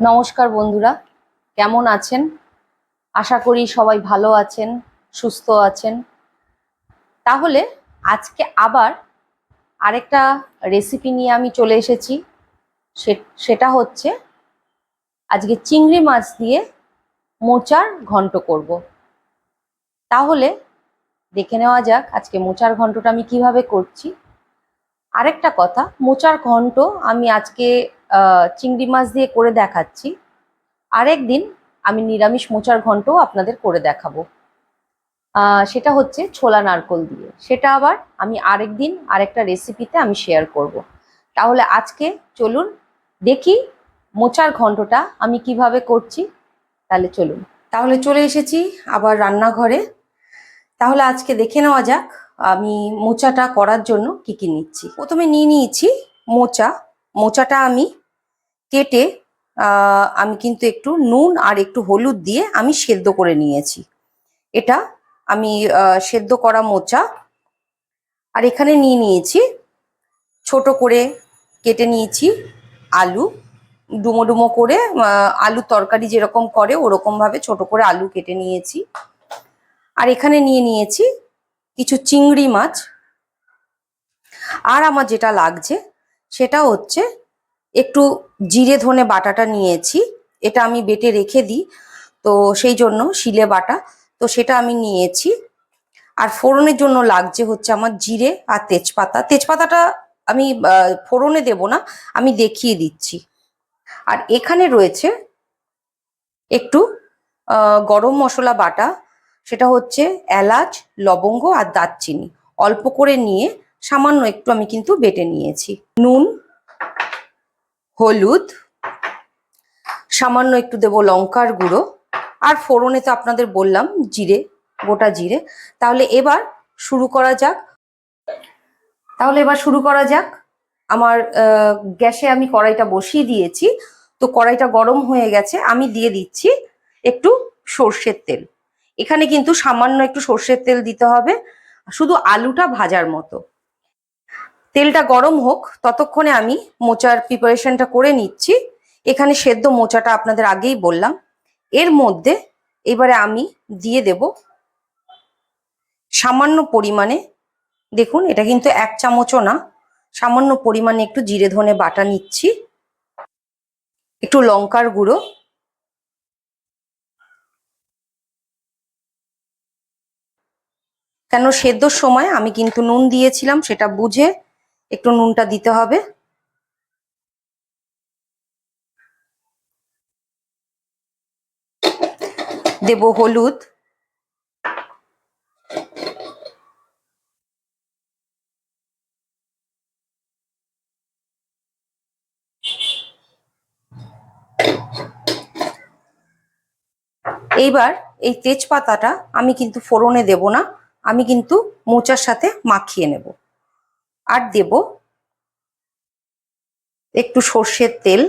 নমস্কার বন্ধুরা, কেমন আছেন? আশা করি সবাই ভালো আছেন, সুস্থ আছেন। তাহলে আজকে আবার আরেকটা রেসিপি নিয়ে আমি চলে এসেছি। সেটা হচ্ছে আজকে চিংড়ি মাছ দিয়ে মোচার ঘন্ট করব। তাহলে দেখে নেওয়া যাক আজকে মোচার ঘন্টটা আমি কিভাবে করছি। আরেকটা কথা, মোচার ঘন্ট আমি আজকে চিংড়ি মাছ দিয়ে করে দেখাচ্ছি। আরেকদিন আমি নিরামিষ মোচার ঘন্টও আপনাদের করে দেখাবো। সেটা হচ্ছে ছোলা নারকোল দিয়ে। সেটা আবার আমি আরেকদিন আরেকটা রেসিপিতে আমি শেয়ার করব। তাহলে আজকে চলুন দেখি মোচার ঘন্টটা আমি কিভাবে করছি। তাহলে চলে এসেছি আবার রান্নাঘরে। তাহলে আজকে দেখে নেওয়া যাক আমি মোচাটা করার জন্য কি কি নিচ্ছি। প্রথমে নিয়ে নিয়েছি মোচাটা আমি কেটে আমি কিন্তু একটু নুন আর একটু হলুদ দিয়ে আমি সেদ্ধ করে নিয়েছি। এটা আমি সেদ্ধ করা মোচা। আর এখানে নিয়ে নিয়েছি ছোট করে কেটে নিয়েছি আলু, ডুমো ডুমো করে, আলু তরকারি যেরকম করে ওরকম ভাবে ছোট করে আলু কেটে নিয়েছি। আর এখানে নিয়ে নিয়েছি কিছু চিংড়ি মাছ। আর আমার যেটা লাগছে সেটা হচ্ছে একটু জিরে ধনে বাটাটা নিয়েছি। এটা আমি বেটে রেখে দিই, তো সেই জন্য শিলে বাটা, তো সেটা আমি নিয়েছি। আর ফোড়নের জন্য লাগছে হচ্ছে আমার জিরে আর তেজপাতাটা আমি ফোড়নে দেব না, আমি দেখিয়ে দিচ্ছি। আর এখানে রয়েছে একটু গরম মশলা বাটা, সেটা হচ্ছে এলাচ, লবঙ্গ আর দারচিনি অল্প করে নিয়ে সামান্য একটু আমি কিন্তু বেটে নিয়েছি। নুন, হলুদ, সামান্য একটু দেব লঙ্কার গুঁড়ো, আর ফোড়নে তো আপনাদের বললাম জিরে, গোটা জিরে। তাহলে এবার শুরু করা যাক। আমার গ্যাসে আমি কড়াইটা বসিয়ে দিয়েছি, তো কড়াইটা গরম হয়ে গেছে। আমি দিয়ে দিচ্ছি একটু সর্ষের তেল। এখানে কিন্তু সামান্য একটু সর্ষের তেল দিতে হবে, শুধু আলুটা ভাজার মতো। তেলটা গরম হোক, ততক্ষণে আমি মোচার প্রিপারেশনটা করে নিচ্ছি। এখানে সেদ্ধ মোচাটা আপনাদের আগেই বললাম। এর মধ্যে এবারে আমি দিয়ে দেব সামান্য পরিমাণে, দেখুন এটা কিন্তু 1 চামচও না, সামান্য পরিমাণে একটু জিরে ধনে বাটা নিচ্ছি, একটু লঙ্কার গুঁড়ো, কেন সেদ্ধর সময় আমি কিন্তু নুন দিয়েছিলাম, সেটা বুঝে একটু নুনটা দিতে হবে। দেব হলুদ, এইবার এই তেজপাতাটা আমি কিন্তু ফোড়নে দেব না, আমি কিন্তু মোচার সাথে মাখিয়ে নেব। আর দেব একটু সর্ষের তেল,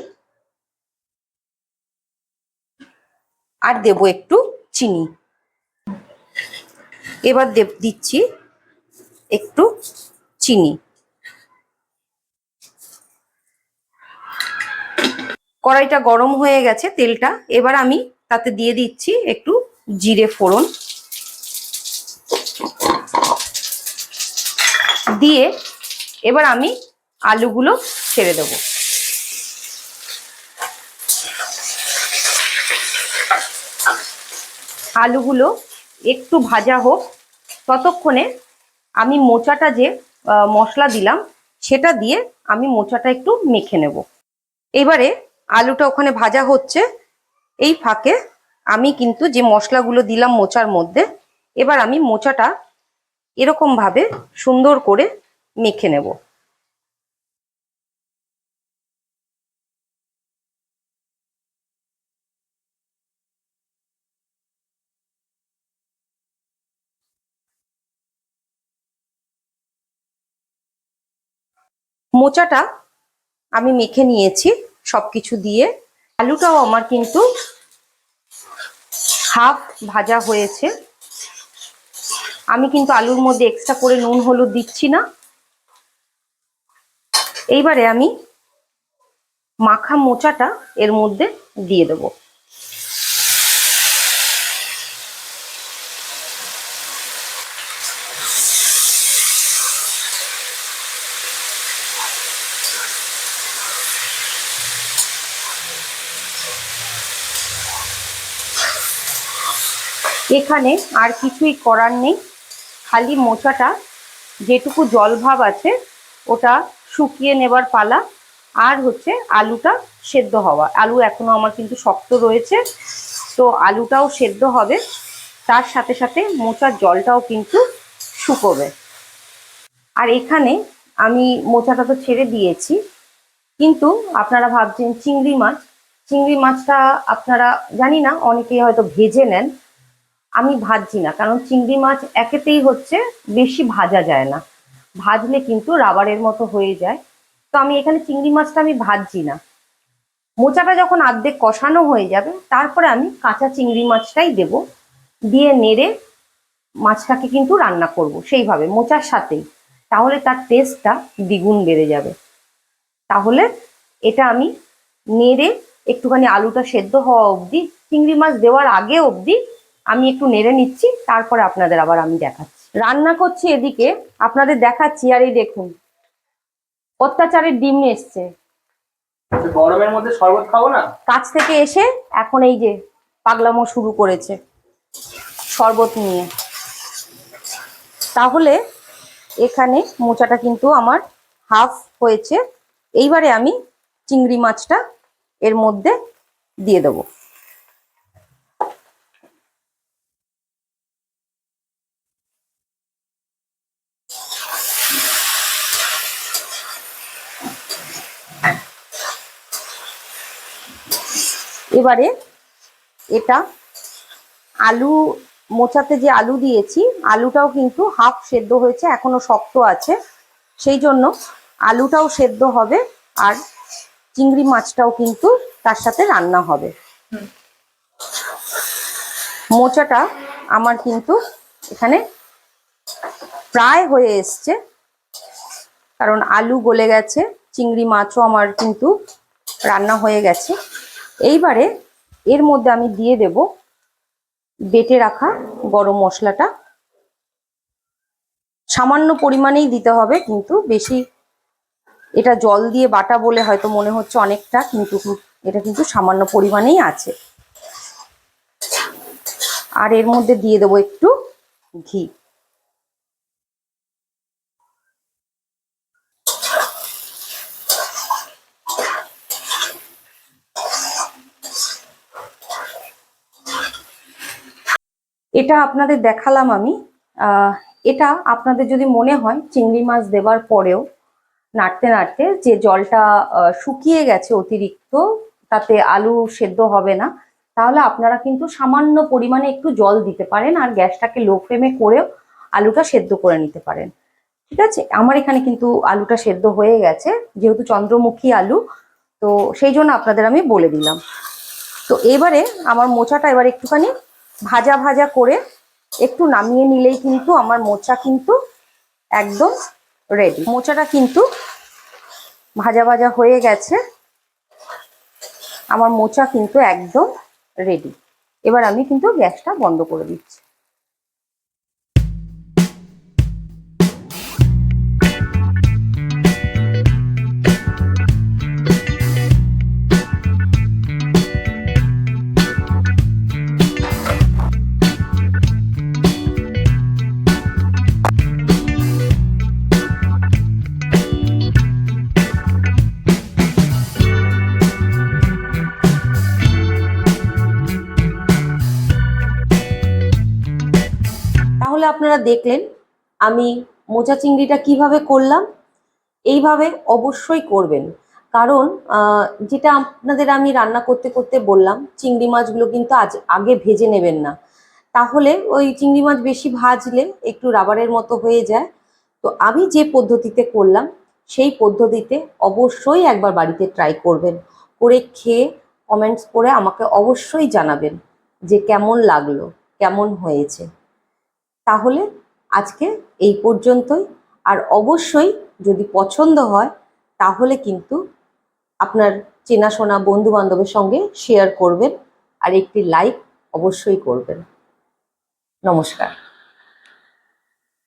আর দেব একটু চিনি। এবার দিচ্ছি একটু চিনি। কড়াইটা গরম হয়ে গেছে, তেলটা এবার আমি তাতে দিয়ে দিচ্ছি একটু জিরে ফোড়ন, দিয়ে এবার আমি আলুগুলো ছেড়ে দেব। আলুগুলো একটু ভাজা হোক, ততক্ষণে আমি মোচাটা যে মশলা দিলাম সেটা দিয়ে আমি মোচাটা একটু মেখে নেব। এবারে আলুটা ওখানে ভাজা হচ্ছে, এই ফাঁকে আমি কিন্তু যে মশলাগুলো দিলাম মোচার মধ্যে, এবার আমি মোচাটা এরকম ভাবে সুন্দর করে মেখে নেব। মোচাটা আমি মেখে নিয়েছি সবকিছু দিয়ে। আলুটাও আমার কিন্তু হাফ ভাজা হয়েছে। আমি কিন্তু আলুর মধ্যে এক্সট্রা করে নুন হলুদ দিচ্ছি না। এইবারে আমি মাখা মোচাটা এর মধ্যে দিয়ে দেবো। এখানে আর কিছুই করার নেই, খালি মোচাটা যেটুকু জল ভাব আছে ওটা শুকিয়ে নেবার পালা, আর হচ্ছে আলুটা সেদ্ধ হওয়া। আলু এখনো আমার কিন্তু শক্ত রয়েছে, তো আলুটাও সেদ্ধ হবে, তার সাথে সাথে মোচার জলটাও কিন্তু শুকোবে। আর এখানে আমি মোচাটা তো ছেড়ে দিয়েছি, কিন্তু আপনারা ভাবছেন চিংড়ি মাছটা আপনারা জানি না অনেকেই হয়তো ভেজে নেন, আমি ভাজছি না, কারণ চিংড়ি মাছ একেতেই হচ্ছে বেশি ভাজা যায় না, ভাজলে কিন্তু রাবারের মতো হয়ে যায়। তো আমি এখানে চিংড়ি মাছটা আমি ভাজছি না। মোচাটা যখন অর্ধেক কষানো হয়ে যাবে তারপরে আমি কাঁচা চিংড়ি মাছটাই দেব, দিয়ে নেড়ে মাছটাকে কিন্তু রান্না করব সেইভাবে মোচার সাথেই, তাহলে তার টেস্টটা দ্বিগুণ বেড়ে যাবে। তাহলে এটা আমি নেড়ে একটুখানি আলুটা সেদ্ধ হওয়া অবধি, চিংড়ি মাছ দেওয়ার আগে অবধি আমি একটু নেড়ে নিচ্ছি, তারপরে আপনাদের আবার আমি দেখাচ্ছি। রান্না করছি এদিকে, আপনাদের দেখাচ্ছি। আর এই দেখুন অত্যাচারের ডিম এসছে, গরমের মধ্যে শরবত খাবো না, কাছ থেকে এসে এখন এই যে পাগলামো শুরু করেছে শরবত নিয়ে। তাহলে এখানে মোচাটা কিন্তু আমার হাফ হয়েছে, এইবারে আমি চিংড়ি মাছটা এর মধ্যে দিয়ে দেবো। এবারে এটা আলু, মোচাতে যে আলু দিয়েছি আলুটাও কিন্তু হাফ সেদ্ধ হয়েছে, এখনো শক্ত আছে, সেই জন্য আলুটাও সেদ্ধ হবে আর চিংড়ি মাছটাও কিন্তু তার সাথে রান্না হবে। মোচাটা আমার কিন্তু এখানে প্রায় হয়ে এসছে, কারণ আলু গলে গেছে, চিংড়ি মাছও আমার কিন্তু রান্না হয়ে গেছে। এইবারে এর মধ্যে আমি দিয়ে দেব বেটে রাখা গরম মশলাটা, সামান্য পরিমাণেই দিতে হবে, কিন্তু বেশি, এটা জল দিয়ে বাটা বলে হয়তো মনে হচ্ছে অনেকটা, কিন্তু এটা কিন্তু সামান্য পরিমাণেই আছে। আর এর মধ্যে দিয়ে দেবো একটু ঘি। এটা আপনাদের দেখালাম আমি। এটা আপনাদের যদি মনে হয় চিংড়ি মাছ দেওয়ার পরেও নাড়তে নাড়তে যে জলটা শুকিয়ে গেছে অতিরিক্ত, তাতে আলু সেদ্ধ হবে না, তাহলে আপনারা কিন্তু সামান্য পরিমাণে একটু জল দিতে পারেন আর গ্যাসটাকে লো ফ্লেমে করেও আলুটা সেদ্ধ করে নিতে পারেন। ঠিক আছে, আমার এখানে কিন্তু আলুটা সেদ্ধ হয়ে গেছে, যেহেতু চন্দ্রমুখী আলু, তো সেই জন্য আপনাদের আমি বলে দিলাম। তো এবারে আমার মোচাটা এবার একটুখানি ভাজা ভাজা করে একটু নামিয়ে নিলেই কিন্তু আমার মোচা কিন্তু একদম রেডি। মোচাটা কিন্তু ভাজা ভাজা হয়ে গেছে, আমার মোচা কিন্তু একদম রেডি। এবার আমি কিন্তু গ্যাসটা বন্ধ করে দিচ্ছি। তাহলে আপনারা দেখলেন আমি মোচা চিংড়িটা কিভাবে করলাম। এইভাবে অবশ্যই করবেন, কারণ যেটা আপনাদের আমি রান্না করতে করতে বললাম, চিংড়ি মাছগুলো কিন্তু আগে ভেজে নেবেন না, তাহলে ওই চিংড়ি মাছ বেশি ভাজলে একটু রাবারের মতো হয়ে যায়। তো আমি যে পদ্ধতিতে করলাম সেই পদ্ধতিতে অবশ্যই একবার বাড়িতে ট্রাই করবেন, করে খেয়ে কমেন্টস করে আমাকে অবশ্যই জানাবেন যে কেমন লাগলো, কেমন হয়েছে। তাহলে আজকে এই পর্যন্তই। আর অবশ্যই যদি পছন্দ হয় তাহলে কিন্তু আপনার চেনাশোনা বন্ধু বান্ধবের সঙ্গে শেয়ার করবেন আর একটি লাইক অবশ্যই করবেন। নমস্কার।